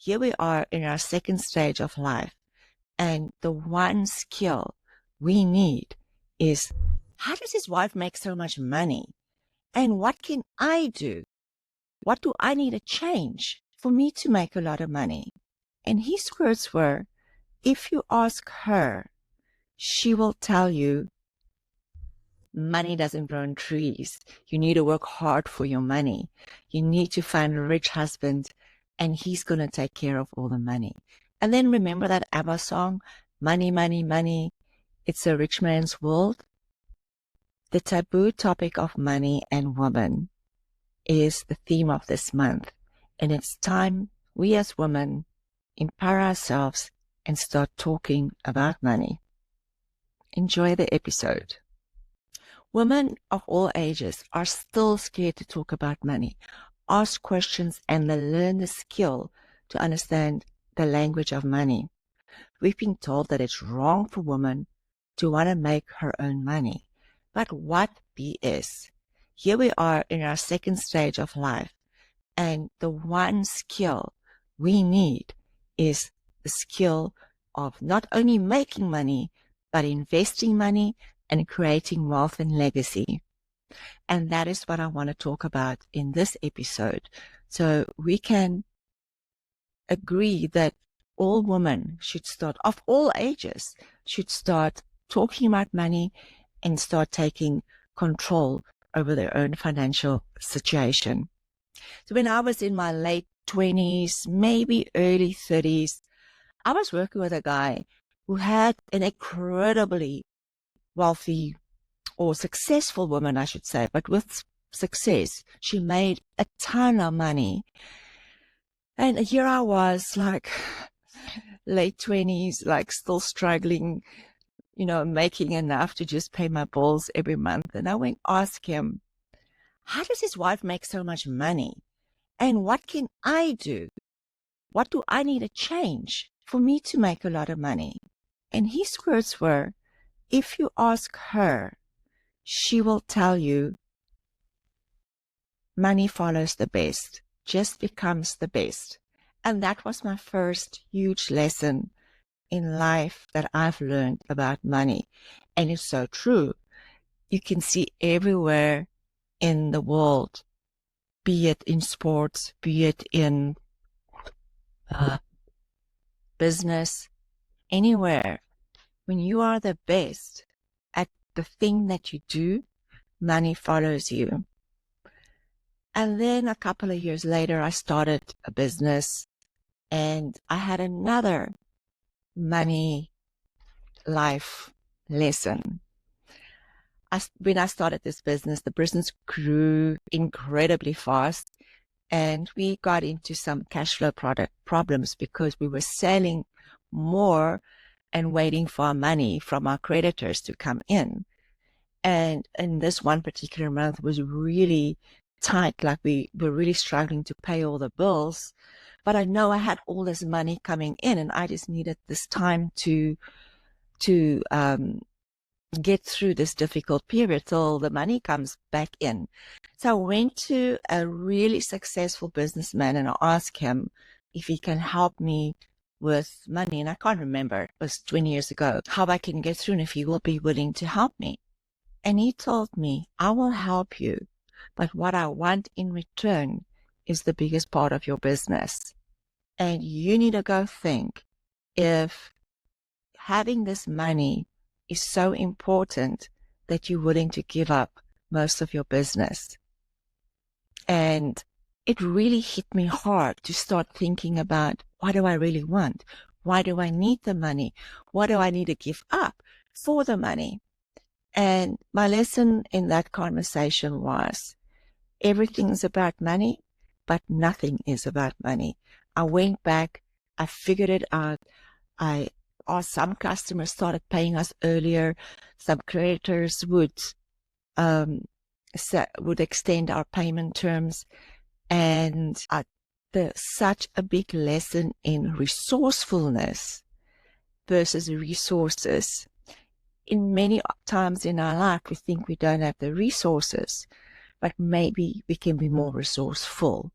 Here we are in our second stage of life, and the one skill we need is, how does his wife make so much money? And what can I do? What do I need to change for me to make a lot of money? And his words were, if you ask her, she will tell you, money doesn't grow on trees. You need to work hard for your money. You need to find a rich husband, and he's going to take care of all the money. And then remember that ABBA song, Money, Money, Money, It's a Rich Man's World? The taboo topic of money and women is the theme of this month. And it's time we as women empower ourselves and start talking about money. Enjoy the episode. Women of all ages are still scared to talk about money, ask questions, and learn the skill to understand the language of money. We've been told that it's wrong for women to want to make her own money. But what BS? Here we are in our second stage of life, and the one skill we need is the skill of not only making money, but investing money and creating wealth and legacy. And that is what I want to talk about in this episode. So we can agree that all women should start, of all ages, should start talking about money and start taking control over their own financial situation. So when I was in my late 20s, maybe early 30s, I was working with a guy who had an incredibly wealthy or successful woman, I should say, but with success. She made a ton of money. And here I was, like late 20s, like still struggling, making enough to just pay my bills every month. And I went ask him, how does his wife make so much money? And what can I do? What do I need to change for me to make a lot of money? And his words were, if you ask her, she will tell you, money follows the best, just becomes the best. And that was my first huge lesson in life that I've learned about money. And it's so true. You can see everywhere in the world, be it in sports, be it in business, anywhere. When you are the best at the thing that you do, money follows you. And then a couple of years later, I started a business, and I had another money life lesson. When I started this business, the business grew incredibly fast, and we got into some cash flow problems because we were selling more and waiting for our money from our creditors to come in. And this one particular month was really tight, like we were really struggling to pay all the bills. But I know I had all this money coming in, and I just needed this time to get through this difficult period till the money comes back in. So I went to a really successful businessman and I asked him if he can help me with money. And I can't remember, it was 20 years ago, how I can get through and if he will be willing to help me. And he told me, I will help you, but what I want in return is the biggest part of your business. And you need to go think if having this money is so important that you're willing to give up most of your business. And it really hit me hard to start thinking about, what do I really want? Why do I need the money? What do I need to give up for the money? And my lesson in that conversation was, everything is about money, but nothing is about money. I went back, I figured it out. Some customers started paying us earlier. Some creditors would extend our payment terms. And such a big lesson in resourcefulness versus resources. In many times in our life, we think we don't have the resources, but maybe we can be more resourceful.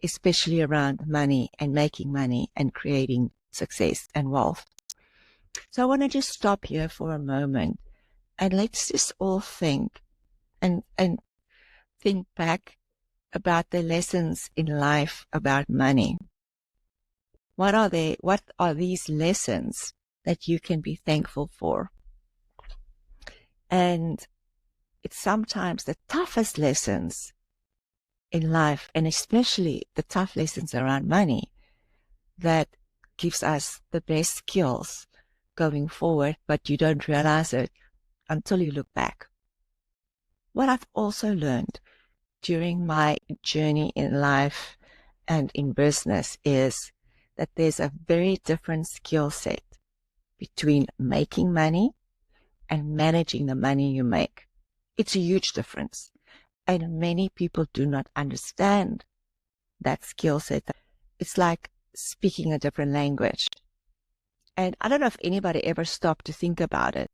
especially around money and making money and creating success and wealth. So I want to just stop here for a moment and let's just all think and think back about the lessons in life about money. What are they? What are these lessons that you can be thankful for? And it's sometimes the toughest lessons in life, and especially the tough lessons around money, that gives us the best skills going forward, but you don't realize it until you look back. What I've also learned during my journey in life and in business is that there's a very different skill set between making money and managing the money you make. It's a huge difference. And many people do not understand that skill set. It's like speaking a different language. And I don't know if anybody ever stopped to think about it.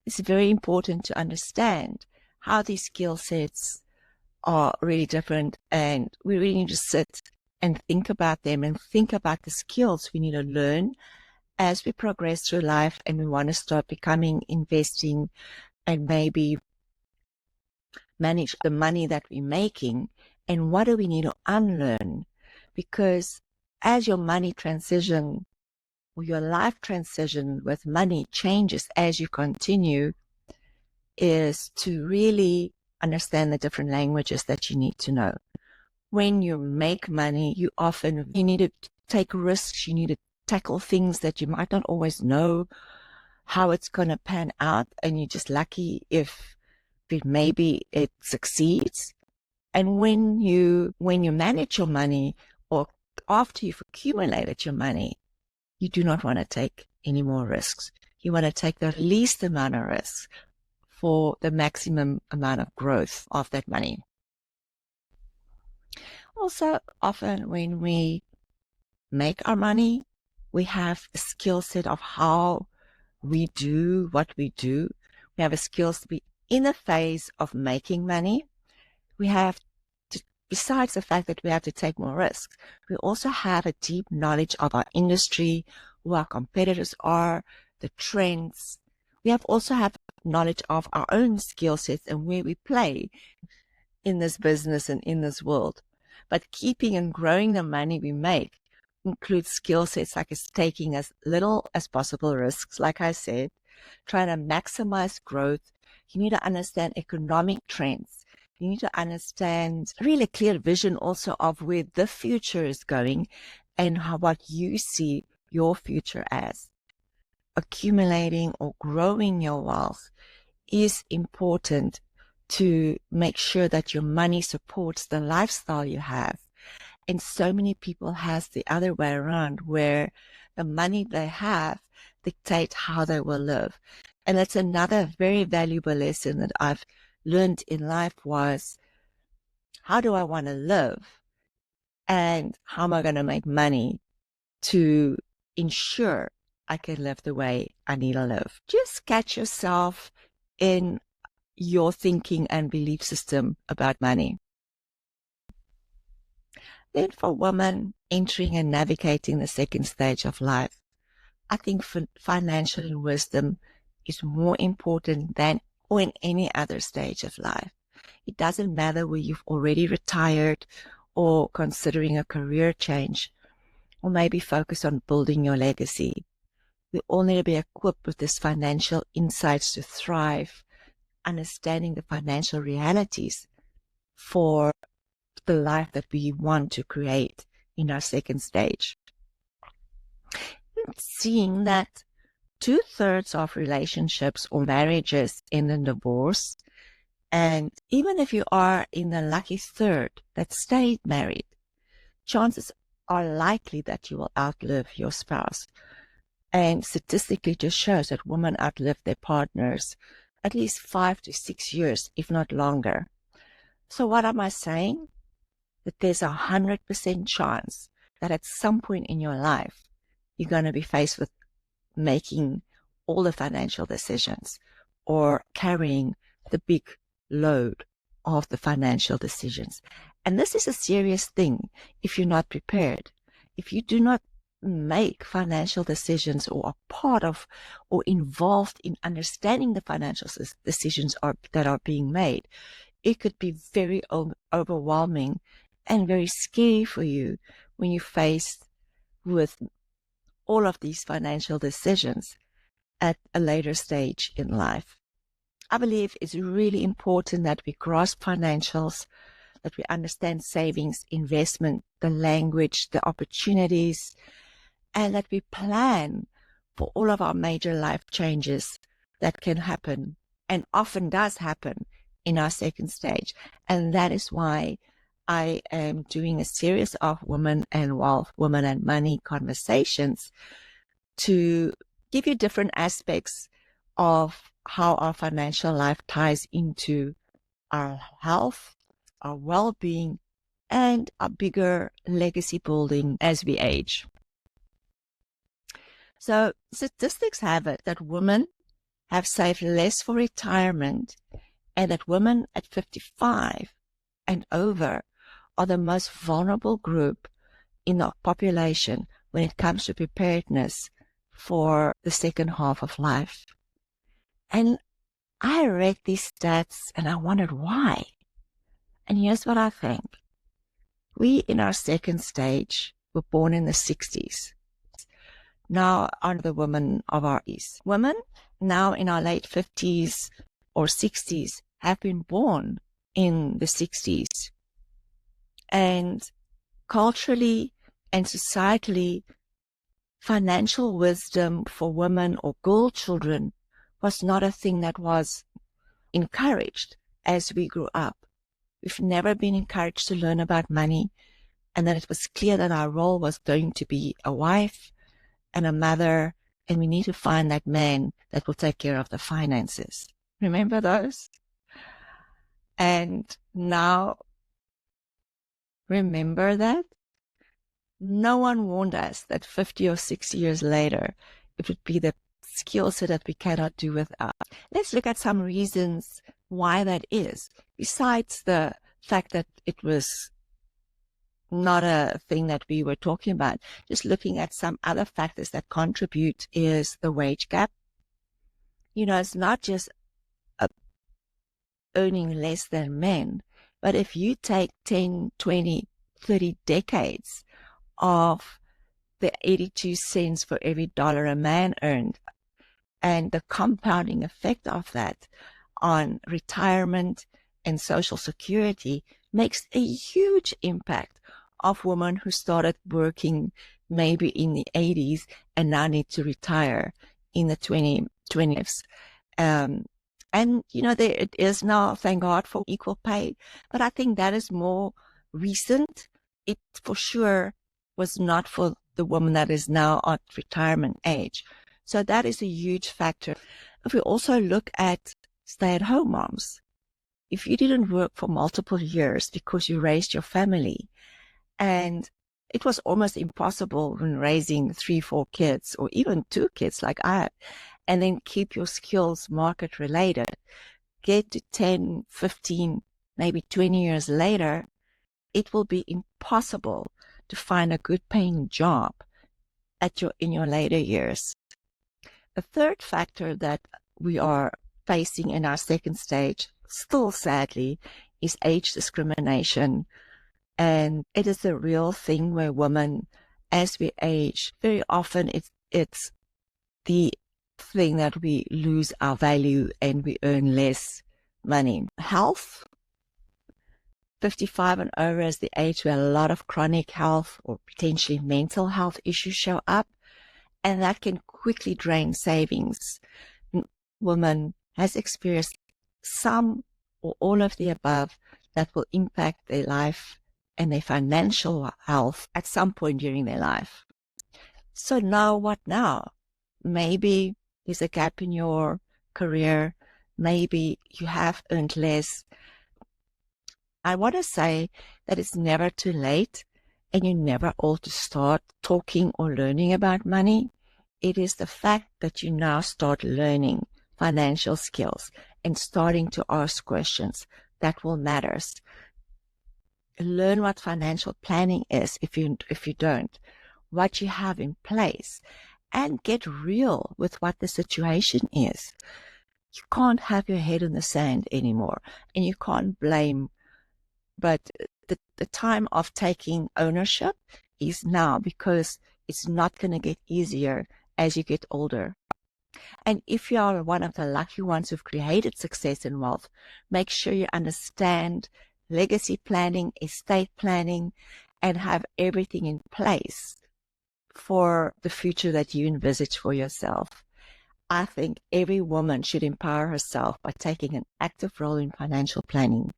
It's very important to understand how these skill sets are really different, and we really need to sit and think about them and think about the skills we need to learn as we progress through life and we want to start becoming, investing, and maybe manage the money that we're making. And what do we need to unlearn? Because as your money transition or your life transition with money changes as you continue, is to really understand the different languages that you need to know. When you make money, you need to take risks, you need to tackle things that you might not always know how it's going to pan out, and you're just lucky if maybe it succeeds. And when you manage your money, or after you've accumulated your money, you do not want to take any more risks. You want to take the least amount of risks for the maximum amount of growth of that money. Also, often when we make our money, we have a skill set of how we do what we do. We have a skill to be in the phase of making money. We have to, besides the fact that we have to take more risks, we also have a deep knowledge of our industry, who our competitors are, the trends. We also have knowledge of our own skill sets and where we play in this business and in this world. But keeping and growing the money we make includes skill sets like taking as little as possible risks, like I said, trying to maximize growth. You need to understand economic trends. You need to understand really clear vision also of where the future is going and what you see your future as. Accumulating or growing your wealth is important to make sure that your money supports the lifestyle you have. And so many people has the other way around, where the money they have dictate how they will live. And that's another very valuable lesson that I've learned in life was, how do I want to live? And how am I going to make money to ensure I can live the way I need to live? Just catch yourself in your thinking and belief system about money. Then for women entering and navigating the second stage of life, I think financial wisdom is more important than or in any other stage of life. It doesn't matter whether you've already retired or considering a career change, or maybe focus on building your legacy. We all need to be equipped with this financial insights to thrive, understanding the financial realities for the life that we want to create in our second stage. Seeing that 2/3 of relationships or marriages end in divorce, and even if you are in the lucky third that stayed married, chances are likely that you will outlive your spouse. And statistically just shows that women outlive their partners at least 5 to 6 years, if not longer. So what am I saying? That there's 100% chance that at some point in your life, you're going to be faced with making all the financial decisions or carrying the big load of the financial decisions. And this is a serious thing if you're not prepared. If you do not make financial decisions or are part of or involved in understanding the financial decisions that are being made, it could be very overwhelming and very scary for you when you're faced with all of these financial decisions at a later stage in life. I believe it's really important that we grasp financials, that we understand savings, investment, the language, the opportunities, and that we plan for all of our major life changes that can happen and often does happen in our second stage. And that is why I am doing a series of women and wealth, women and money conversations to give you different aspects of how our financial life ties into our health, our well-being, and a bigger legacy building as we age. So statistics have it that women have saved less for retirement, and that women at 55 and over are the most vulnerable group in the population when it comes to preparedness for the second half of life. And I read these stats and I wondered why. And here's what I think. We in our second stage were born in the 60s. Now are the women of our East. Women now in our late 50s or 60s have been born in the 60s. And culturally and societally, financial wisdom for women or girl children was not a thing that was encouraged as we grew up. We've never been encouraged to learn about money, and then it was clear that our role was going to be a wife and a mother, and we need to find that man that will take care of the finances. Remember those? And now, remember that? No one warned us that 50 or 60 years later, it would be the skill set that we cannot do without. Let's look at some reasons why that is, besides the fact that it was not a thing that we were talking about. Just looking at some other factors that contribute is the wage gap. You know, it's not just earning less than men, but if you take 10, 20, 30 decades of the 82 cents for every dollar a man earned, and the compounding effect of that on retirement and social security makes a huge impact of women who started working maybe in the 80s and now need to retire in the 20s. And, you know, there it is now, thank God, for equal pay. But I think that is more recent. It for sure was not for the woman that is now at retirement age. So that is a huge factor. If we also look at stay-at-home moms, if you didn't work for multiple years because you raised your family, and it was almost impossible when raising 3, 4 kids or even 2 kids like I had, and then keep your skills market related, get to 10, 15, maybe 20 years later, it will be impossible to find a good paying job in your later years. The third factor that we are facing in our second stage, still sadly, is age discrimination. And it is a real thing where women, as we age, very often it's the thing that we lose our value and we earn less money. Health, 55 and over is the age where a lot of chronic health or potentially mental health issues show up, and that can quickly drain savings. Woman has experienced some or all of the above that will impact their life and their financial health at some point during their life. So now what now? Maybe there's a gap in your career. Maybe you have earned less. I want to say that it's never too late and you're never old to start talking or learning about money. It is the fact that you now start learning financial skills and starting to ask questions that will matter. learn what financial planning is if you don't, what you have in place, and get real with what the situation is. You can't have your head in the sand anymore, and you can't blame. But the time of taking ownership is now, because it's not going to get easier as you get older. And if you are one of the lucky ones who've created success and wealth, make sure you understand legacy planning, estate planning, and have everything in place for the future that you envisage for yourself. I think every woman should empower herself by taking an active role in financial planning.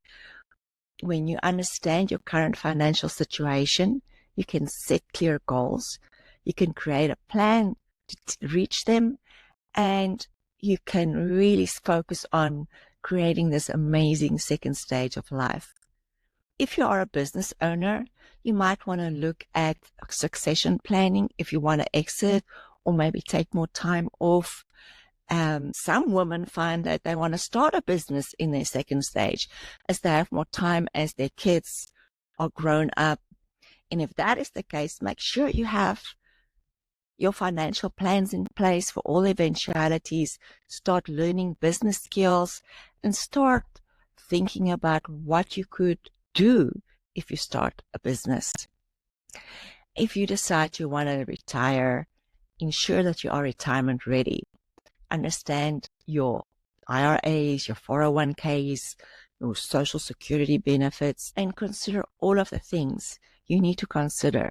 When you understand your current financial situation, you can set clear goals, you can create a plan to reach them, and you can really focus on creating this amazing second stage of life. If you are a business owner, you might want to look at succession planning if you want to exit or maybe take more time off. Some women find that they want to start a business in their second stage as they have more time as their kids are grown up. And if that is the case, make sure you have your financial plans in place for all eventualities. Start learning business skills and start thinking about what you could do if you start a business. If you decide you want to retire, ensure that you are retirement ready. Understand your IRAs, your 401ks, your social security benefits, and consider all of the things you need to consider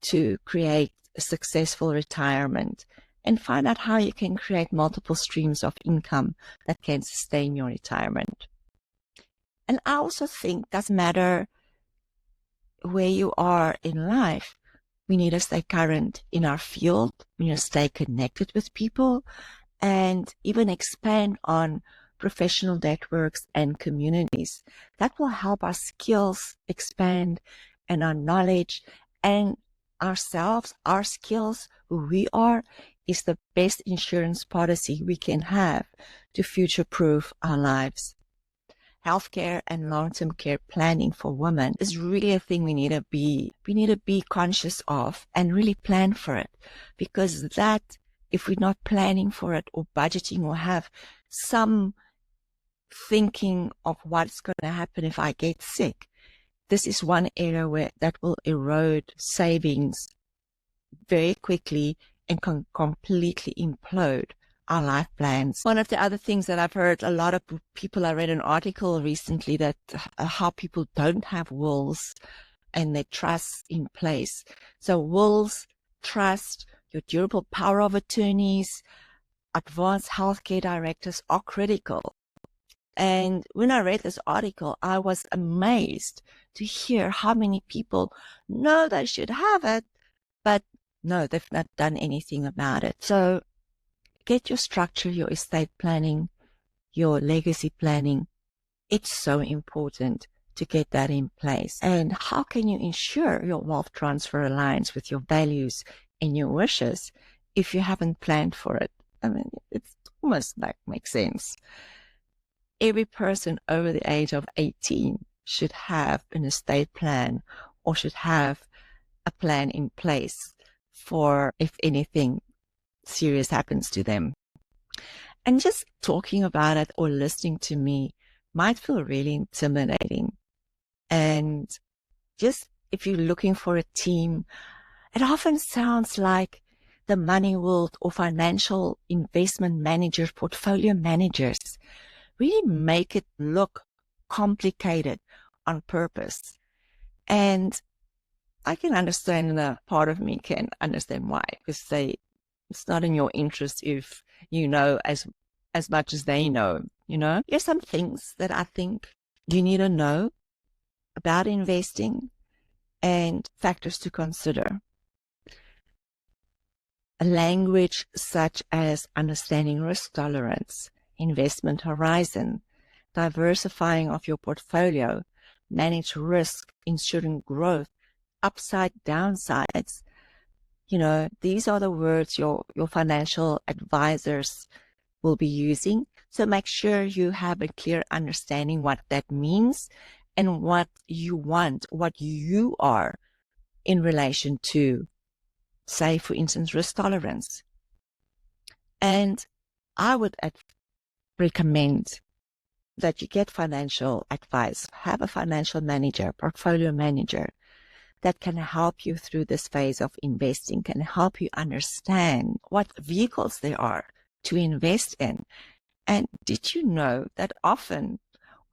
to create a successful retirement, and find out how you can create multiple streams of income that can sustain your retirement. And I also think it doesn't matter where you are in life, we need to stay current in our field, we need to stay connected with people, and even expand on professional networks and communities. That will help our skills expand and our knowledge and ourselves, our skills, who we are, is the best insurance policy we can have to future-proof our lives. Healthcare and long-term care planning for women is really a thing we need to be conscious of and really plan for it, because that, if we're not planning for it or budgeting or have some thinking of what's going to happen if I get sick, this is one area where that will erode savings very quickly and can completely implode our life plans. One of the other things that I've heard a lot of people, I read an article recently that how people don't have wills and their trusts in place. So wills, trust, your durable power of attorneys, advanced healthcare directives are critical. And when I read this article, I was amazed to hear how many people know they should have it, but no, they've not done anything about it. So get your structure, your estate planning, your legacy planning. It's so important to get that in place. And how can you ensure your wealth transfer aligns with your values and your wishes if you haven't planned for it? I mean, it's almost like makes sense. Every person over the age of 18 should have an estate plan or should have a plan in place for if anything serious happens to them. And just talking about it or listening to me might feel really intimidating. And just if you're looking for a team, it often sounds like the money world or financial investment managers, portfolio managers, really make it look complicated on purpose. And I can understand, the part of me can understand why, because it's not in your interest if you know as much as they know, you know. Here's some things that I think you need to know about investing and factors to consider. A language such as understanding risk tolerance, investment horizon, diversifying of your portfolio, manage risk, ensuring growth, upside, downsides. You know, these are the words your financial advisors will be using. So make sure you have a clear understanding what that means and what you want, what you are in relation to, say, for instance, risk tolerance. And I would recommend that you get financial advice, have a financial manager, portfolio manager that can help you through this phase of investing, can help you understand what vehicles there are to invest in. And did you know that often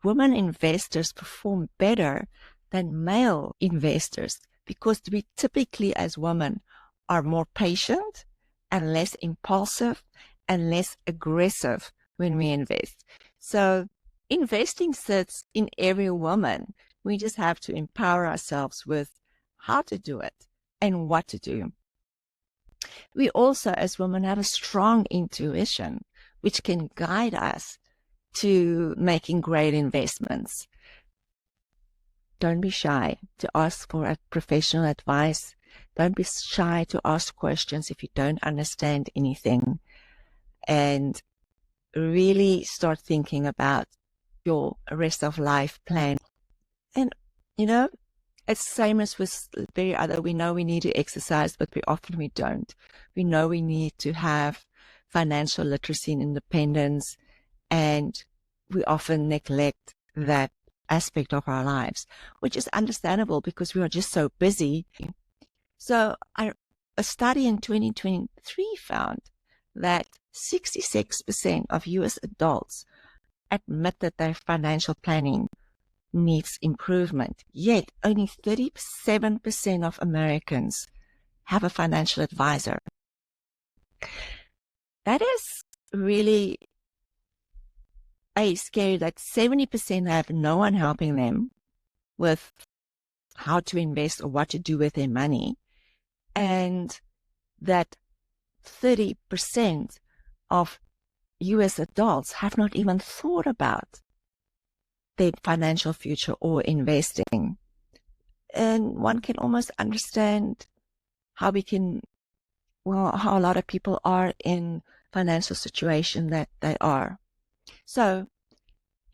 women investors perform better than male investors because we typically as women are more patient and less impulsive and less aggressive when we invest. So investing sits in every woman. We just have to empower ourselves with how to do it and what to do. We also, as women, have a strong intuition, which can guide us to making great investments. Don't be shy to ask for a professional advice. Don't be shy to ask questions if you don't understand anything. And really start thinking about your rest of life plan. And, you know, it's the same as with very other, we know we need to exercise, but we don't. We know we need to have financial literacy and independence, and we often neglect that aspect of our lives, which is understandable because we are just so busy. So a study in 2023 found that 66% of US adults admit that their financial planning needs improvement, yet only 37% of Americans have a financial advisor. That is really scary that 70% have no one helping them with how to invest or what to do with their money, and that 30% of US adults have not even thought about their financial future or investing. And one can almost understand how how a lot of people are in financial situation that they are. So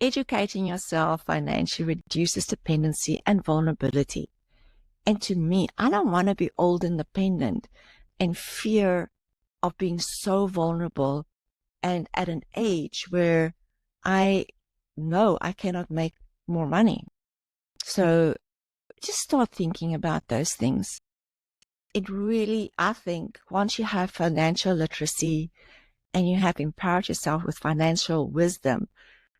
educating yourself financially reduces dependency and vulnerability. And to me, I don't want to be old and dependent and fear of being so vulnerable and at an age where I know I cannot make more money. So just start thinking about those things. It really, I think, once you have financial literacy and you have empowered yourself with financial wisdom,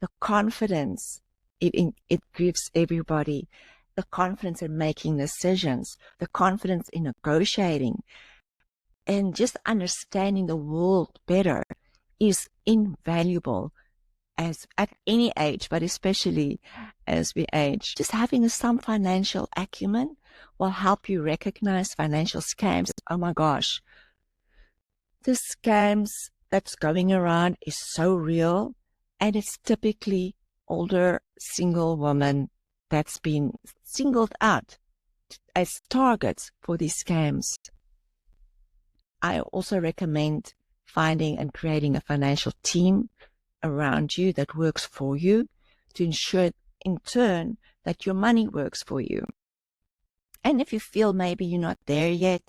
the confidence it gives everybody, the confidence in making decisions, the confidence in negotiating, and just understanding the world better is invaluable as at any age, but especially as we age. Just having some financial acumen will help you recognize financial scams. Oh my gosh, the scams that's going around is so real, and it's typically older single women that's been singled out as targets for these scams. I also recommend finding and creating a financial team around you that works for you to ensure in turn that your money works for you. And if you feel maybe you're not there yet,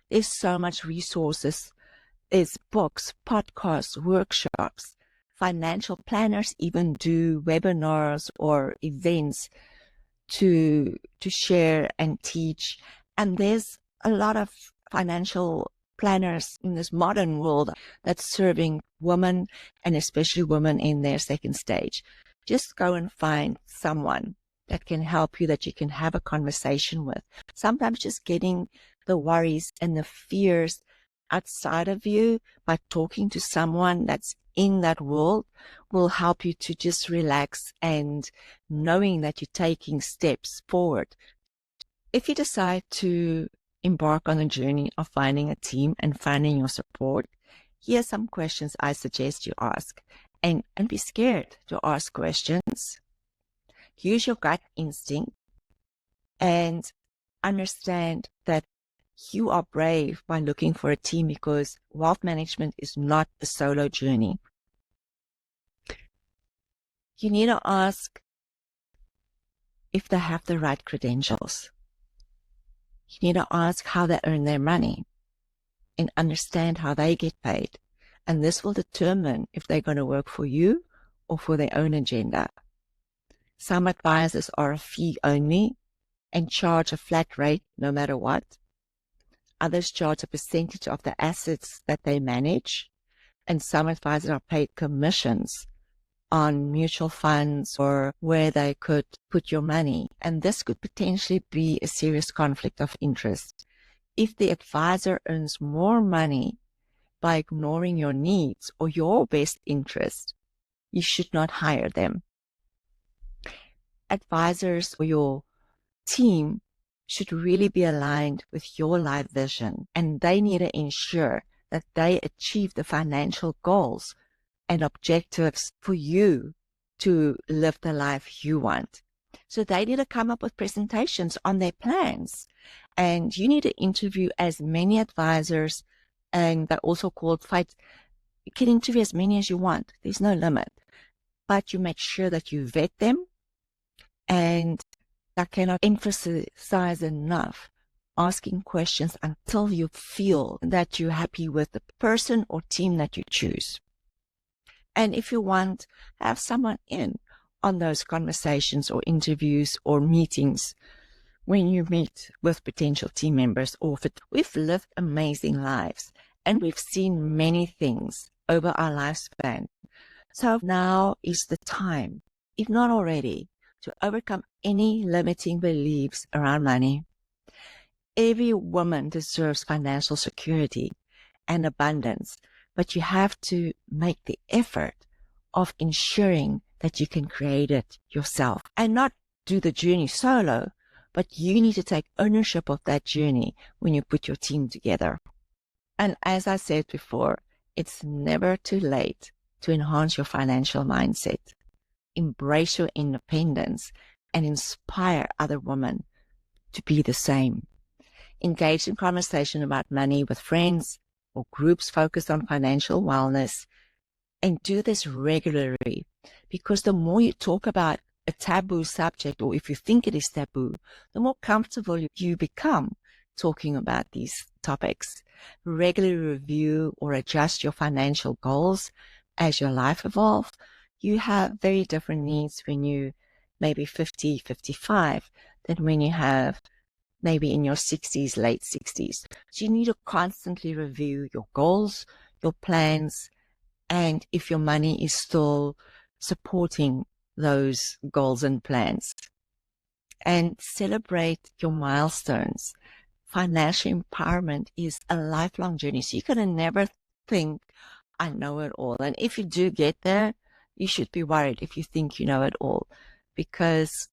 there's so much resources. There's books, podcasts, workshops. Financial planners even do webinars or events to share and teach. And there's a lot of financial planners in this modern world that's serving women, and especially women in their second stage. Just go and find someone that can help you, that you can have a conversation with. Sometimes just getting the worries and the fears outside of you by talking to someone that's in that world will help you to just relax, and knowing that you're taking steps forward. If you decide to embark on a journey of finding a team and finding your support, here's some questions I suggest you ask. And be scared to ask questions. Use your gut instinct and understand that you are brave by looking for a team, because wealth management is not a solo journey. You need to ask if they have the right credentials. You need to ask how they earn their money and understand how they get paid. And this will determine if they're going to work for you or for their own agenda. Some advisors are a fee only and charge a flat rate no matter what. Others charge a percentage of the assets that they manage. And some advisors are paid commissions on mutual funds or where they could put your money. And this could potentially be a serious conflict of interest. If the advisor earns more money by ignoring your needs or your best interest, you should not hire them. Advisors or your team should really be aligned with your life vision, and they need to ensure that they achieve the financial goals and objectives for you to live the life you want. So they need to come up with presentations on their plans, and you need to interview as many advisors, and they're also called fights. You can interview as many as you want. There's no limit, but you make sure that you vet them. And I cannot emphasize enough asking questions until you feel that you're happy with the person or team that you choose. And if you want, have someone in on those conversations or interviews or meetings when you meet with potential team members. We've lived amazing lives and we've seen many things over our lifespan. So now is the time, if not already, to overcome any limiting beliefs around money. Every woman deserves financial security and abundance, but you have to make the effort of ensuring that you can create it yourself and not do the journey solo, but you need to take ownership of that journey when you put your team together. And as I said before, it's never too late to enhance your financial mindset. Embrace your independence and inspire other women to be the same. Engage in conversation about money with friends or groups focused on financial wellness, and do this regularly, because the more you talk about a taboo subject, or if you think it is taboo, the more comfortable you become talking about these topics. Regularly review or adjust your financial goals as your life evolves. You have very different needs when you maybe 50, 55 than when you have maybe in your 60s, late 60s. So you need to constantly review your goals, your plans, and if your money is still supporting those goals and plans. And celebrate your milestones. Financial empowerment is a lifelong journey. So you can never think, I know it all. And if you do get there, you should be worried if you think you know it all, because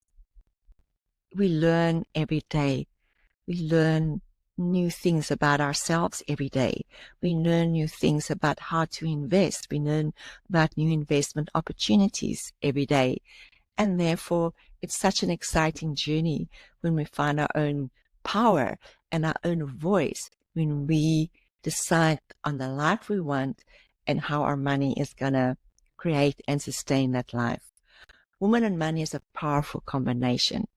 we learn every day. We learn new things about ourselves every day. We learn new things about how to invest. We learn about new investment opportunities every day. And therefore, it's such an exciting journey when we find our own power and our own voice, when we decide on the life we want and how our money is going to create and sustain that life. Woman and money is a powerful combination,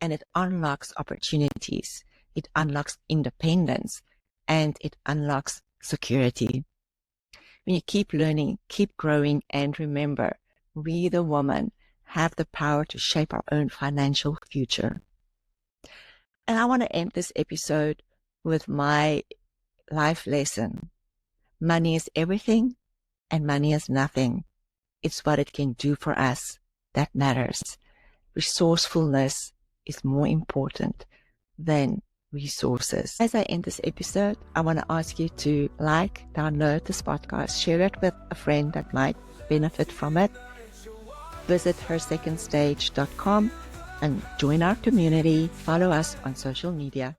and it unlocks opportunities. It unlocks independence, and it unlocks security. When you keep learning, keep growing, and remember, we, the woman, have the power to shape our own financial future. And I want to end this episode with my life lesson. Money is everything, and money is nothing. It's what it can do for us that matters. Resourcefulness is more important than resources. As I end this episode, I want to ask you to download this podcast, share it with a friend that might benefit from it. Visit hersecondstage.com and join our community. Follow us on social media.